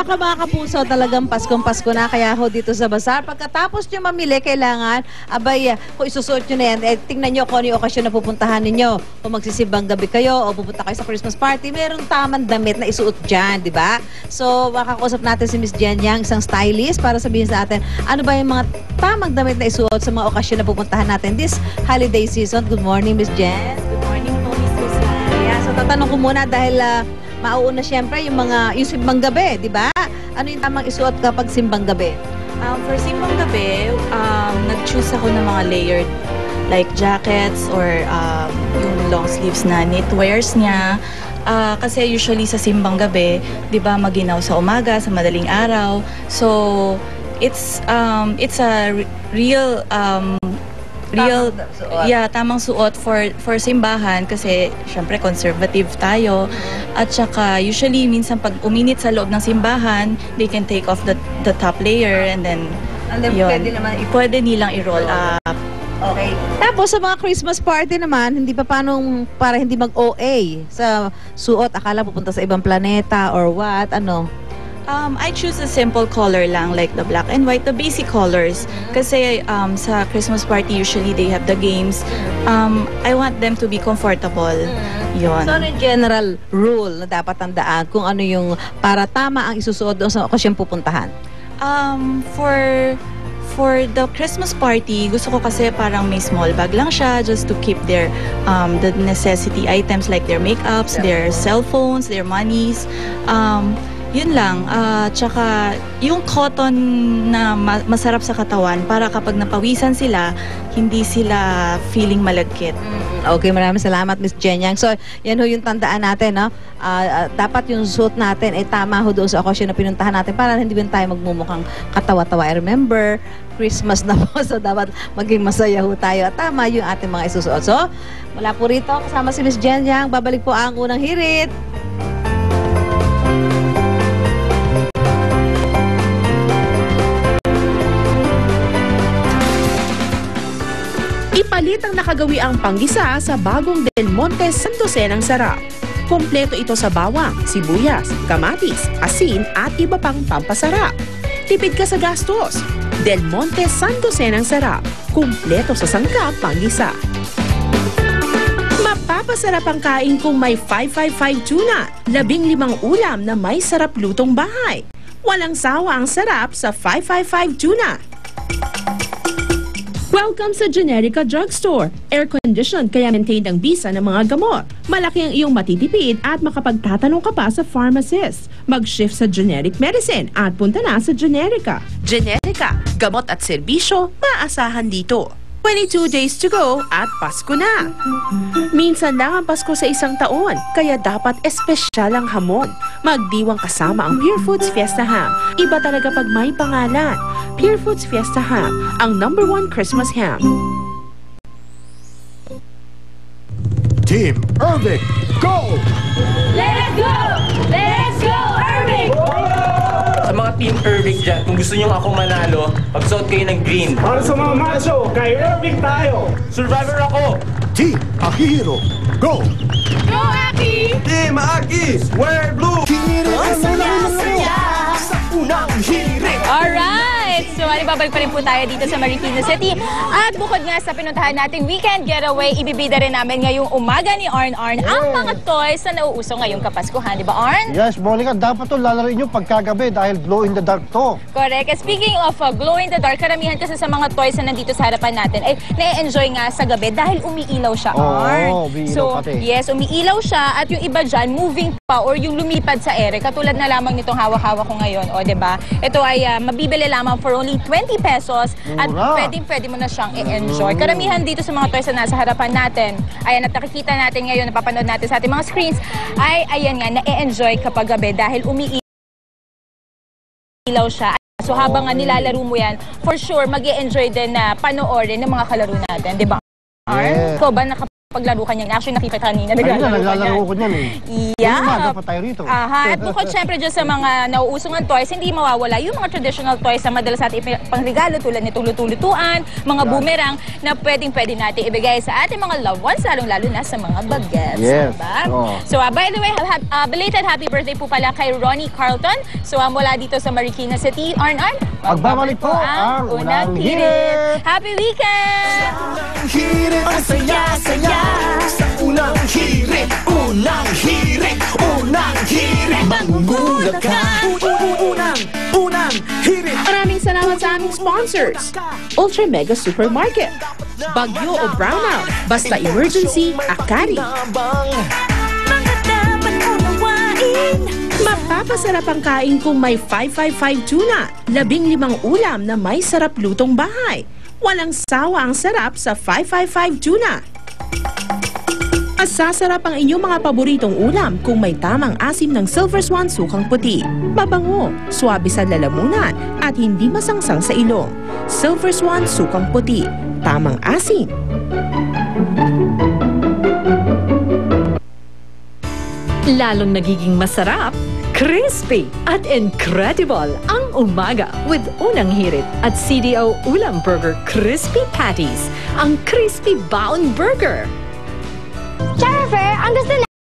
naka mga kapuso, talagang Paskong-Pasko na, kaya ho dito sa Bazaar. Pagkatapos nyo mamili, kailangan, abay, kung isusuot nyo na yan, tingnan nyo kung ano yung okasyon na pupuntahan ninyo. Kung magsisibang gabi kayo o pupunta kayo sa Christmas party, meron tamang damit na isuot dyan, di ba? So, makakausap natin si Miss Jen Yang, isang stylist, para sabihin sa atin, ano ba yung mga tamang damit na isuot sa mga okasyon na pupuntahan natin this holiday season. Good morning, Miss Jen. Good morning po, Miss Susan. Yeah, so tatanong ko muna dahil mauuna siyempre yung simbang gabi, di ba? Ano yung tamang isuot kapag simbang gabi? For simbang gabi, nag-choose ako ng mga layered like jackets or yung long sleeves na knitwears niya. Kasi usually sa simbang gabi, di ba, maginaw sa umaga, sa madaling araw. So, it's a real tamang suot for simbahan kasi syempre conservative tayo. At saka usually minsan pag uminit sa loob ng simbahan, they can take off the top layer and then yun, pwede nilang i-roll up. Okay. Tapos sa mga Christmas party naman, hindi pa paano para hindi mag-OA sa suot, akala pupunta sa ibang planeta or what, ano? I choose a simple color lang, like the black and white, the basic colors. Kasi sa Christmas party, usually they have the games. I want them to be comfortable. Yun. So, ano yung general rule na dapat tandaan kung ano yung para tama ang isusuot doon sa okasyong pupuntahan? For the Christmas party, gusto ko kasi parang may small bag lang siya just to keep their the necessity items like their makeups, their cell phones, their monies. Yun lang. Tsaka yung cotton na masarap sa katawan para kapag napawisan sila, hindi sila feeling malagkit. Okay, maraming salamat, Miss Jen Yang. So, yan ho yung tandaan natin, no? Dapat yung suot natin ay tama ho doon sa okasyon na pinuntahan natin para hindi ba tayo magmumukhang katawa-tawa. I remember, Christmas na po, so dapat maging masaya ho tayo. At tama yung ating mga isusuot. So, mula po rito, kasama si Miss Jen Yang, babalik po ang unang hirit. Ipalit ang nakagawiang panggisa sa bagong Del Monte Sandosenang Sarap. Kompleto ito sa bawang, sibuyas, kamatis, asin at iba pang pampasarap. Tipid ka sa gastos. Del Monte Sandosenang Sarap. Kompleto sa sangkap panggisa. Mapapasarap ang kain kung may 555 tuna, 15 ulam na may sarap lutong bahay. Walang sawa ang sarap sa 555 tuna. Welcome sa Generica Drugstore. Air-conditioned kaya maintained ang bisa ng mga gamot. Malaki ang iyong matitipid at makapagtatanong ka pa sa pharmacist. Mag-shift sa generic medicine at punta na sa Generica. Generica, gamot at serbisyo, maasahan dito. 22 days to go at Pasko na. Minsan lang ang Pasko sa isang taon, kaya dapat espesyal ang hamon. Magdiwang kasama ang Pure Foods Fiesta Ham. Iba talaga pag may pangalan. Pure Foods Fiesta Ham, ang #1 Christmas ham. Team Irving, go! Let's go! Let's go, Irving! Sa mga Team Irving dyan, kung gusto nyo akong manalo, magsuot kayo ng green. Para sa mga macho, kay Irving tayo! Survivor ako! Team Akihiro, go! Go, Aki! Team Aki, wear blue! Alright! So, babalik pa rin po tayo dito sa Marikina City. At bukod nga sa pinuntahan nating weekend getaway, ibibida rin namin ngayong umaga ni Arn ang mga toys na nauuso ngayong Kapaskuhan. Di ba, Arn? Yes, Monica, dapat to lalaroin nyo pagkagabi dahil glow in the dark to. Correct. Speaking of glow in the dark, karamihan kasi sa mga toys na nandito sa harapan natin ay na-enjoy nga sa gabi dahil umiilaw siya, Arn. Umiilaw pati. Yes, umiilaw siya at yung iba dyan, moving pa or yung lumipad sa ere. Katulad na lamang nitong hawak-hawak ko ngayon, o diba? Ito ay mabibili lamang for only 20 pesos at pwede mo na siyang i-enjoy. Karamihan dito sa mga toys na nasa harapan natin, ayan, at nakikita natin ngayon, napapanood natin sa ating mga screens, ay ayan nga, na-enjoy kapag gabi dahil umiilaw siya. So habang nga nilalaro mo yan, for sure, mag-i-enjoy din na panoorin ng mga kalaro natin, di ba? Yes. Ikaw ba paglaro ka niyan. Actually, nakikita kanina. Ayun na, naglalaro ko niyan eh. Yeah. Umaga pa tayo rito. Aha. At bukod syempre dyan sa mga nauusungan toys, hindi mawawala yung mga traditional toys na madalas natin pangregalo tulad nitong luto-lutuan, mga boomerang na pwedeng-pwede natin ibigay sa ating mga loved ones, lalong-lalo na sa mga bagets. Yes. Diba? Oh. So, by the way, belated happy birthday po pala kay Ronnie Carlton. So, mula dito sa Marikina City, Arnan, Magbabalik po ang Unang Hirit. Happy weekend! Hirit, ang saya-saya. Sa unang hirit, unang hirit, unang hirit. Manggulat ka. Unang hirit. Maraming salamat sa aming sponsors. Ultra Mega Supermarket, Bagyo o Brownout, Basta Emergency, Akari. Mapapasarap ang kain kung may 555 tuna, 15 ulam na may sarap lutong bahay. Walang sawa ang sarap sa 555 tuna. Masasarap ang inyong mga paboritong ulam kung may tamang asim ng Silver Swan sukang puti. Mabango, swabe sa lalamunan at hindi masangsang sa ilong. Silver Swan sukang puti, tamang asim. Lalong nagiging masarap, crispy at incredible ang umaga with Unang Hirit at CDO Ulam Burger Crispy Patties, ang crispy baon burger. Jennifer, ang gusto